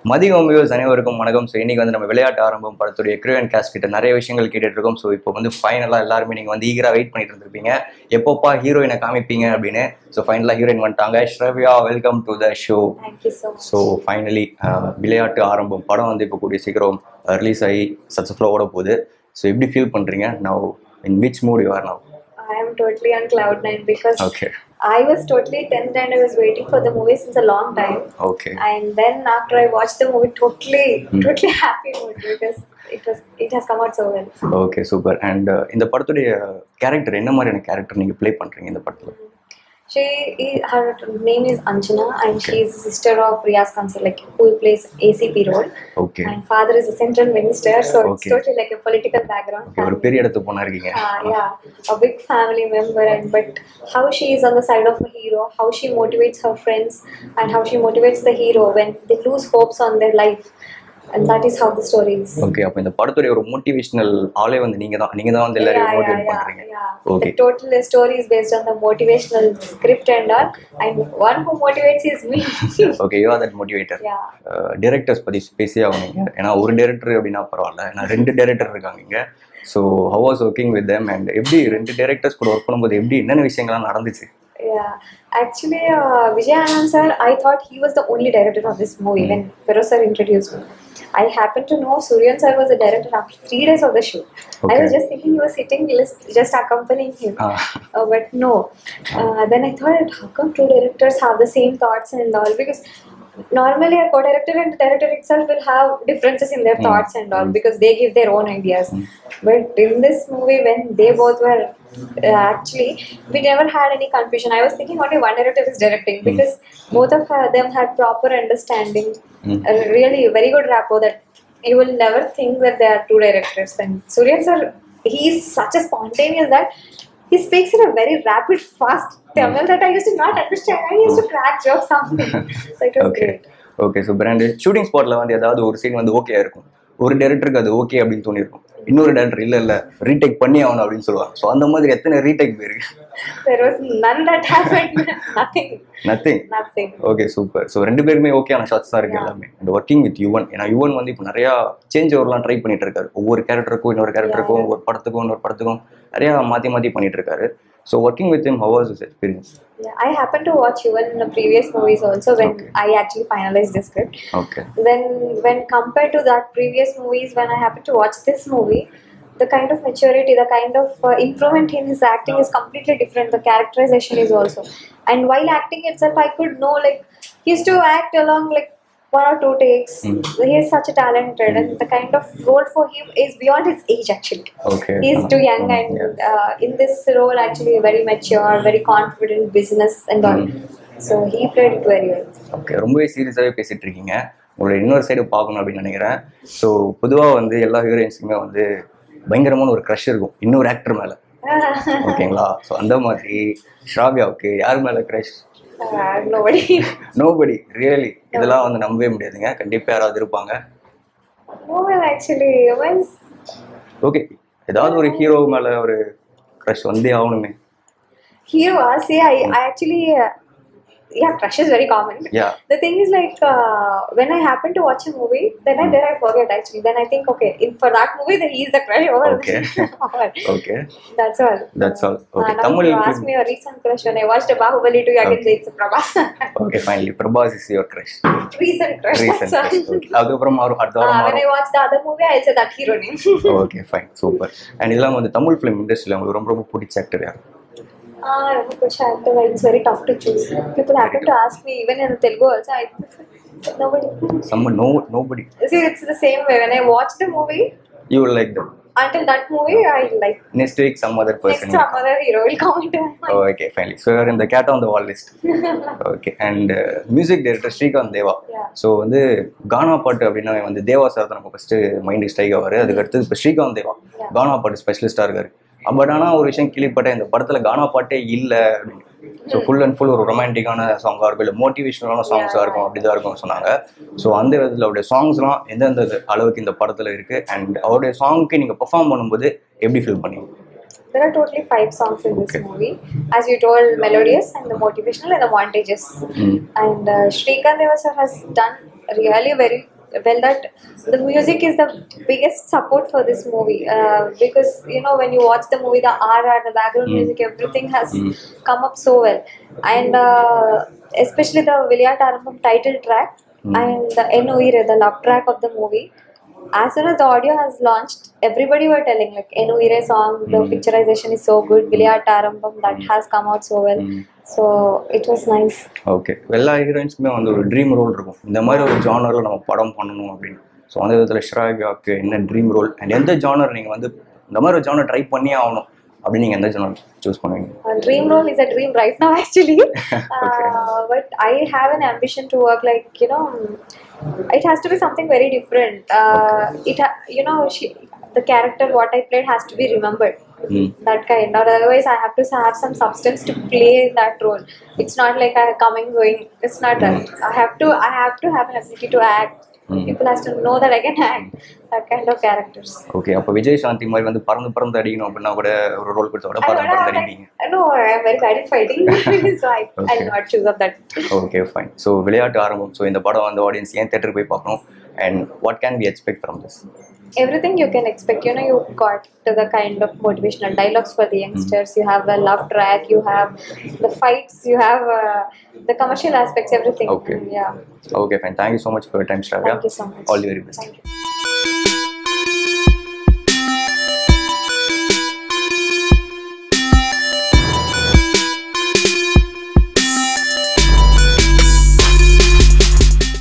மதியம் வியூஸ் அனைவருக்கும் வணக்கம். ஸோ இன்னைக்கு வந்து நம்ம விளையாட்டு ஆரம்பம் படத்துடைய க்ரூ அண்ட் காஸ்ட் கிட்ட நிறைய விஷயங்கள் கேட்டுட்டு இருக்கோம். ஸோ இப்போ வந்து ஃபைனலாக எல்லாருமே நீங்கள் வந்து ஈகராக வெயிட் பண்ணிட்டு இருந்திருப்பீங்க, எப்போப்பா ஹீரோயினை காமிப்பீங்க அப்படின்னு. ஸோ ஃபைனலாக ஹீரோயின் வந்துட்டாங்க. Sravya, welcome to the show. So finally விளையாட்டு ஆரம்பம் படம் வந்து இப்போ கூடிய சீக்கிரம் ரிலீஸ் ஆகி சக்ஸஸ்ஃபுல்லாக ஓட போகுது. ஸோ எப்படி ஃபீல் பண்ணுறீங்க? Now in which mood you are now? I am totally on cloud nine because I was totally tense and I was waiting for the movie since a long time. And then after I watched the movie, totally happy mood because it has come out so well. Okay, super. And இந்த படத்துடைய character என்ன மாதிரியான character நீங்க play பண்றீங்க இந்த படத்துல? Her name is Anjana and she is the sister of Riyaz Khansa, like who plays ACP role. And father is a central minister, so it's totally like a political background. ஒரு பெரிய இடத்துக்கு போனா இருக்கீங்க. Yeah, a big family member, and but how she is on the side of a hero, how she motivates her friends, and how she motivates the hero when they lose hopes on their life. And that is how the story is. Okay, அப்ப இந்த படத்துடைய ஒரு motivational ஆளே வந்து நீங்க தான் வந்து எல்லாரையும் மோட்டிவேட் பண்றீங்க. Okay, the total story is based on the motivational script and all, and one who motivates is me. Okay, you are that motivator. Directors பத்தி பேசியே ஆகணுங்க. ஏன்னா ஒரு டைரக்டர் அப்படின்னா பரவாயில்ல, ஏன்னா ரெண்டு டைரக்டர் இருக்காங்க இங்க. So how was working with them and எப்படி ரெண்டு டைரக்டர்ஸ் கூட ஒர்க் பண்ணும்போது எப்படி என்னென்ன விஷயங்கள்லாம் நடந்துச்சு? Yeah, actually Vijay Anand sir, I thought he was the only director of this movie when Feroz sir introduced me. I happened to know Suryan sir was the director after 3 days of the shoot. I was just thinking he was sitting just accompanying him. But no. Then I thought, how come two directors have the same thoughts and all? Because normally a co-director and the director itself will have differences in their thoughts and all because they give their own ideas. But in this movie, when they both were actually, we never had any confusion. I was thinking only one director is directing because both of them had proper understanding, really very good rapport that you will never think that they are two directors. And Suryan sir, he is such a spontaneous that he speaks in a very rapid, fast Tamil that I used to not understand. I used to crack jokes on him. So it was great. Okay, so brand shooting spotல வந்து ஏதாவது ஒரு scene வந்து okay இருக்கும், ஒரு டைரக்டருக்கு அது okay அப்படின்னு தோணிருக்கும், இன்னொரு டைரக்டர் இல்ல ரீடேக் பண்ணி ஆகணும் அப்படின்னு சொல்லுவாங்க. ஸோ அந்த மாதிரி எத்தனை ரீடேக் போயிருக்கு? There was none that happened. Nothing. Okay, super. So ரெண்டு பேருமே ஓகேயான ஷாட்ஸ் தான் இருக்கு எல்லாமே. அண்ட் ஒர்க்கிங் வித் யுவன், ஏன்னா யுவன் வந்து இப்போ நிறைய சேஞ்ச் ஓவர்லாம் ட்ரை பண்ணிட்டு இருக்காரு. ஒவ்வொரு கேரக்டருக்கும் இன்னொரு கேரக்டருக்கும் ஒரு படத்துக்கும் இன்னொரு படத்துக்கும் நிறைய மாற்றி பண்ணிட்டு இருக்காரு. So working with him, how was his experience? Yeah, I happened to watch Yuvan in the previous movies also when I actually finalized the script. Then when compared to that previous movies, when I happened to watch this movie, the kind of maturity, the kind of improvement in his acting is completely different. The characterization is also. And while acting itself, I could know like he used to act along like 1 or 2 takes. He is such a talented and the kind of role for him is beyond his age actually. He is too young and in this role actually very mature, very confident business and all. So he played it very well. Okay, ரொம்பவே சீரியஸாகவே பேசிட்டு இருக்கீங்க. உங்களோட இன்னொரு side பார்க்கணும் அப்படின்னு நினைக்கிறேன். So பொதுவாக வந்து எல்லா ஹீரோயின்ஸுக்குமே வந்து பயங்கரமான ஒரு க்ரஷ் இருக்கும் இன்னொரு ஆக்டர் மேலே, ஓகேங்களா? ஸோ அந்த மாதிரி ஸ்ராவ்யாவுக்கு யார் மேலே க்ரஷ்? Nobody, really? இதெல்லாம் வந்து நம்பவே முடியாதுங்க, கண்டிப்பா யாராவது இருப்பாங்க. ஓகே, ஏதாவது ஒரு ஹீரோ மேல ஒரு க்ரஷ் வந்தே ஆகணுமே. Hero, see, I actually crush is very common. The thing is like when I happen to watch a movie, then I forget actually. Then I think for that movie that he is the crush over. Okay. That's all. Okay. Tamil. You asked me a recent crush when I watched Bahubali 2. I can say it's Prabhas. Okay, finally, Prabhas is your crush. Recent crush. அதுக்கப்புறம் when I watch the other movie, I'll say that hero name. Okay, fine, super. And இதெல்லாம் வந்து Tamil film இண்டஸ்ட்ரியில உங்களுக்கு ரொம்ப பிடிச்ச actor யார்? It's very tough to choose. People happen to ask me even in Telugu also. Nobody. See, it's the same way. When I watch the movie, you will like them. Until that movie, I like. Next week, some other person. Next, some other hero will come into my mind. Okay, finally. So you're in the cat on the wall list. Okay, and music director Srikanth Deva. So வந்து கானா பாட்டு அப்படின்னா வந்து தேவா sir தான் நம்ம first mind strike ஆவாரு. அதுக்கு அடுத்து இப்போ ஸ்ரீகாந்த் தேவா கானா பாட்டு ஸ்பெஷலிஸ்டா இருக்காரு. பட் ஆனால் ஒரு விஷயம் கேள்விப்பட்டேன், இந்த படத்தில் கானா பாட்டே இல்லை அப்படின்னு. ஸோ ஃபுல் அண்ட் ஃபுல் ஒரு ரொமான்டிக்கான சாங்காக இருக்கும், இல்லை மோட்டிவேஷனலான சாங்ஸாக இருக்கும், அப்படி தான் இருக்கும்னு சொன்னாங்க. ஸோ அந்த விதத்தில் அவருடைய சாங்ஸ்லாம் எந்தெந்த அளவுக்கு இந்த படத்தில் இருக்குது அண்ட் அவருடைய சாங்க்கு நீங்கள் பெர்ஃபார்ம் பண்ணும்போது எப்படி ஃபீல் பண்ணீங்க? There are totally 5 songs in this movie. As you told, melodious and the motivational and the montages. And Srikanth Deva sir has done really very well that the music is the biggest support for this movie, because you know when you watch the movie, the RR, the background music, everything has come up so well, and especially the Vilayat Arambam title track and the Enuire, the love track of the movie. As soon as the audio has launched, everybody were telling like Enuire song, the picturization is so good. Vilayat Arambam, that has come out so well. So it was nice. Okay, எல்லா ஹீரோயின்ஸ்க்குமே வந்து ஒரு dream role இருக்கும், இந்த மாதிரி ஒரு ஜானரில் நம்ம படம் பண்ணணும் அப்படின்னு. ஸோ அந்த விதத்தில் ஸ்ரேகாக்கு என்ன ட்ரீம் ரோல் அண்ட் எந்த ஜானர் நீங்கள் வந்து இந்த மாதிரி ஒரு ஜானர் ட்ரை பண்ணியே ஆகணும் அப்படின்னு நீங்கள் எந்த ஜானர் சூஸ் பண்ணுவீங்க? Dream role is a dream right now actually. But I have an ambition to work like, you know, it has to be something very different. You know, the character what I played has to be remembered. That kind. Or otherwise I have to have some substance to play that role. It's not like I coming going. It's not that. I have to have an ability to act. People has to know that I can act. That kind of characters. Okay, அப்போ விஜய் சாந்தி மாதிரி வந்து பறந்து அடிக்கணும் அப்படின்னா கூட ஒரு role கொடுத்த விட பறந்து அடிப்பீங்க? No, I am very bad at fighting. So I'll not choose of that. Okay, fine. So விளையாட்டு ஆரம்பம். ஸோ இந்த படம் வந்து ஆடியன்ஸ் ஏன் தேட்டருக்கு போய் பார்க்கணும் and what can we expect from this? Everything you can expect. You know, you got the kind of motivational dialogues for the youngsters. You have the love track. You have the fights. You have the commercial aspects. Everything. Okay. Yeah. Okay, fine. Thank you so much for your time, Shravya. Thank you so much. All the very best. Thank you.